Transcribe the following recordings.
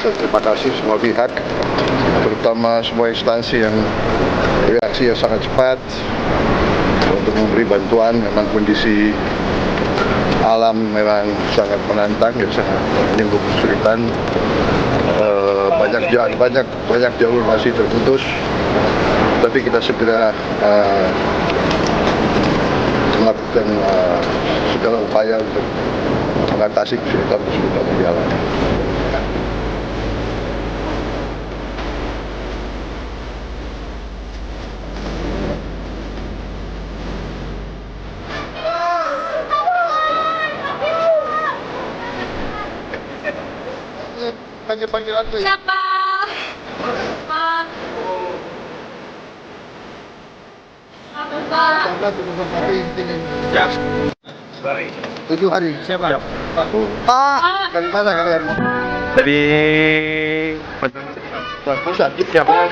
terima kasih semua pihak, terutama semua instansi yang reaksi yang sangat cepat untuk memberi bantuan. Memang kondisi alam memang sangat menantang, ya, sangat menimbulkan kesulitan. Banyak jalur masih terputus, tapi kita segera melakukan segala upaya untuk mengatasi kesulitan di alam. Panggil aku ya. Siapa? Pak. Pak. Ya. 7 hari. Siapa? Pak. Dari mana kalian? Dari Pusat. siapa?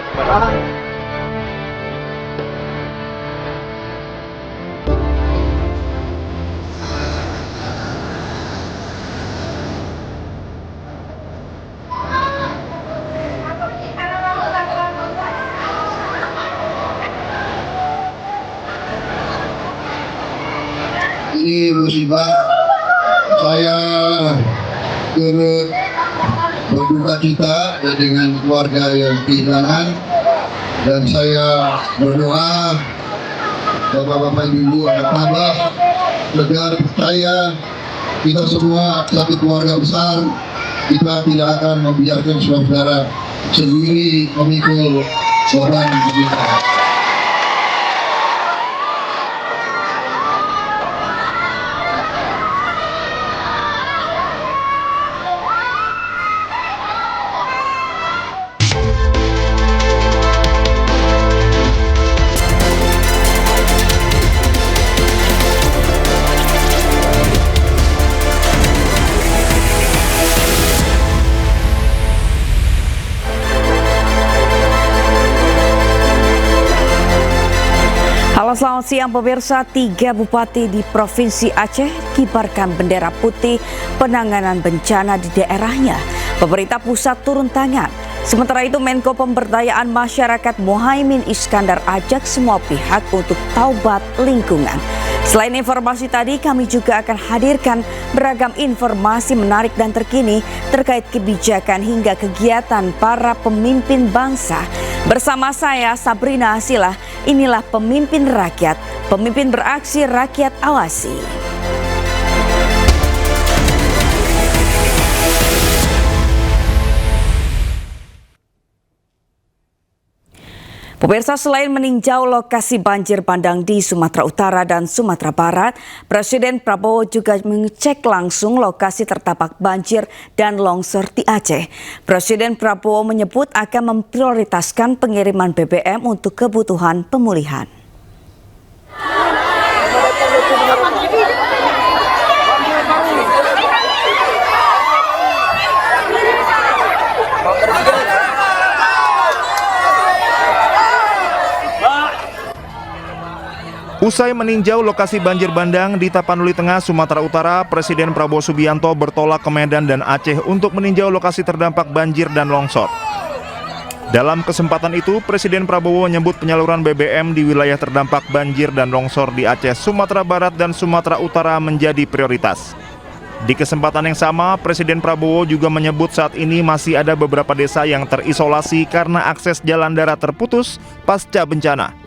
Ini musibah, saya turut berduka cita dengan keluarga yang kehilangan, dan saya berdoa Bapak-bapak, Ibu, anak-anak, agar percaya kita semua satu keluarga besar, kita tidak akan membiarkan saudara sendiri memikul beban kita. Halo, selamat siang pemirsa. 3 bupati di Provinsi Aceh kibarkan bendera putih penanganan bencana di daerahnya. Pemerintah pusat turun tangan. Sementara itu Menko Pemberdayaan Masyarakat Muhaimin Iskandar ajak semua pihak untuk taubat lingkungan. Selain informasi tadi, kami juga akan hadirkan beragam informasi menarik dan terkini terkait kebijakan hingga kegiatan para pemimpin bangsa. Bersama saya Sabrina Asilah, inilah Pemimpin Rakyat, pemimpin beraksi rakyat awasi. Pemirsa, selain meninjau lokasi banjir bandang di Sumatera Utara dan Sumatera Barat, Presiden Prabowo juga mengecek langsung lokasi terdampak banjir dan longsor di Aceh. Presiden Prabowo menyebut akan memprioritaskan pengiriman BBM untuk kebutuhan pemulihan. Usai meninjau lokasi banjir bandang di Tapanuli Tengah, Sumatera Utara, Presiden Prabowo Subianto bertolak ke Medan dan Aceh untuk meninjau lokasi terdampak banjir dan longsor. Dalam kesempatan itu, Presiden Prabowo menyebut penyaluran BBM di wilayah terdampak banjir dan longsor di Aceh, Sumatera Barat, dan Sumatera Utara menjadi prioritas. Di kesempatan yang sama, Presiden Prabowo juga menyebut saat ini masih ada beberapa desa yang terisolasi karena akses jalan darat terputus pasca bencana.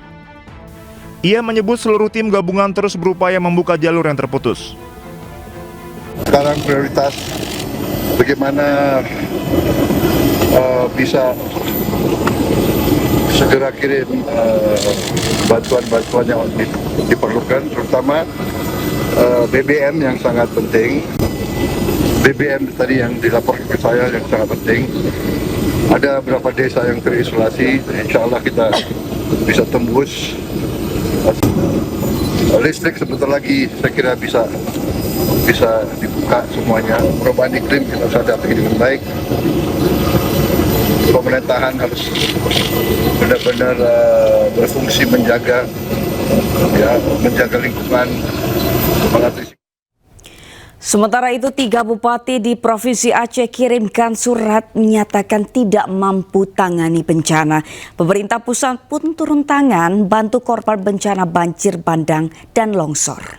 Ia menyebut seluruh tim gabungan terus berupaya membuka jalur yang terputus. Sekarang prioritas bagaimana bisa segera kirim bantuan-bantuan yang diperlukan, terutama BBM yang sangat penting. BBM tadi yang dilaporkan ke saya yang sangat penting. Ada beberapa desa yang terisolasi, insya Allah kita bisa tembus. Listrik sebentar lagi saya kira bisa dibuka semuanya. Perubahan iklim kita harus hadapi dengan baik. Pemerintahan harus benar-benar berfungsi menjaga lingkungan, mengatasi. Sementara itu, 3 bupati di Provinsi Aceh kirimkan surat menyatakan tidak mampu tangani bencana. Pemerintah pusat pun turun tangan bantu korban bencana banjir bandang dan longsor.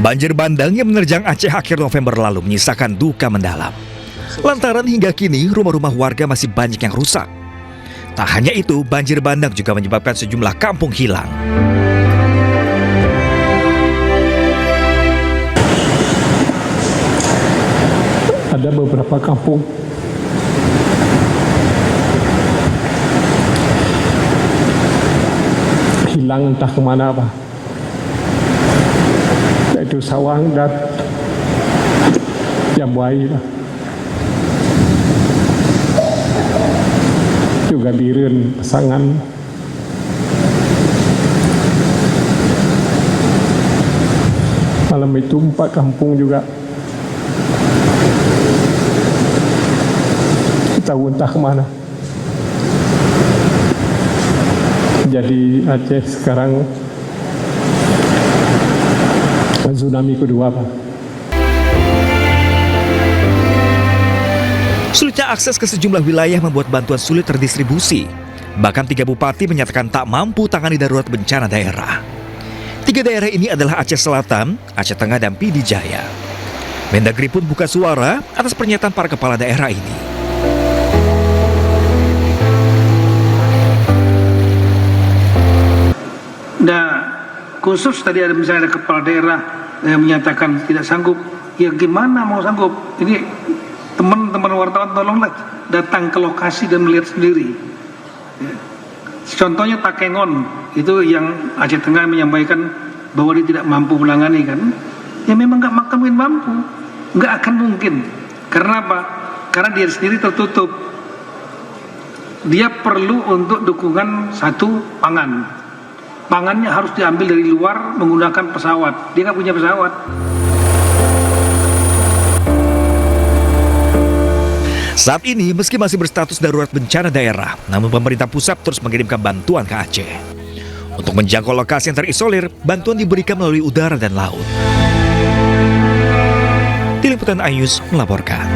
Banjir bandang yang menerjang Aceh akhir November lalu menyisakan duka mendalam. Lantaran hingga kini rumah-rumah warga masih banyak yang rusak. Tak hanya itu, banjir bandang juga menyebabkan sejumlah kampung hilang. Ada beberapa kampung hilang entah kemana Pak. Itu Sawang dan Jambuai lah. Juga Biren, Pasangan. Malam itu 4 kampung juga. Kita entah kemana. Jadi Aceh sekarang tsunami kedua, Pak. Sulitnya akses ke sejumlah wilayah membuat bantuan sulit terdistribusi. Bahkan 3 bupati menyatakan tak mampu tangani darurat bencana daerah. 3 daerah ini adalah Aceh Selatan, Aceh Tengah, dan Pidi Jaya. Mendagri pun buka suara atas pernyataan para kepala daerah ini. Nah, khusus tadi ada misalnya ada kepala daerah yang menyatakan tidak sanggup, ya gimana mau sanggup? Ini teman-teman wartawan tolonglah datang ke lokasi dan melihat sendiri. Ya. Contohnya Takengon, itu yang Aceh Tengah menyampaikan bahwa dia tidak mampu menangani kan? Ya memang nggak mungkin mampu, nggak akan mungkin. Karena apa? Karena dia sendiri tertutup. Dia perlu untuk dukungan satu pangan. Pangannya harus diambil dari luar menggunakan pesawat. Dia nggak punya pesawat. Saat ini, meski masih berstatus darurat bencana daerah, namun pemerintah pusat terus mengirimkan bantuan ke Aceh. Untuk menjangkau lokasi yang terisolir, bantuan diberikan melalui udara dan laut. Tim Liputan Ayus melaporkan.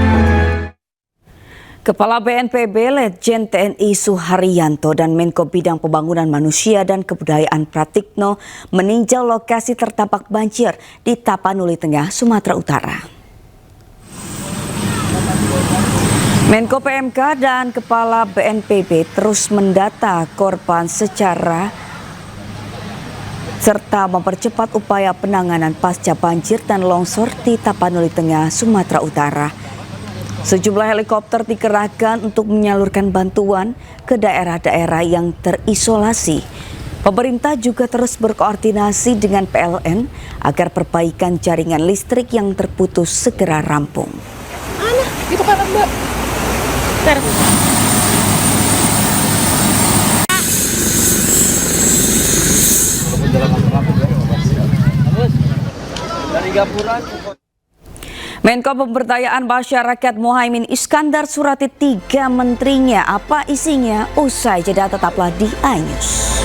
Kepala BNPB Letjen TNI Suharyanto dan Menko Bidang Pembangunan Manusia dan Kebudayaan Pratikno meninjau lokasi terdampak banjir di Tapanuli Tengah, Sumatera Utara. Menko PMK dan Kepala BNPB terus mendata korban serta mempercepat upaya penanganan pasca banjir dan longsor di Tapanuli Tengah, Sumatera Utara. Sejumlah helikopter dikerahkan untuk menyalurkan bantuan ke daerah-daerah yang terisolasi. Pemerintah juga terus berkoordinasi dengan PLN agar perbaikan jaringan listrik yang terputus segera rampung. Mana? Itu kan Mbak. Dari Gapuran. Menko Pemberdayaan Masyarakat Muhaimin Iskandar surati 3 menterinya. Apa isinya? Usai jeda tetaplah di iNews.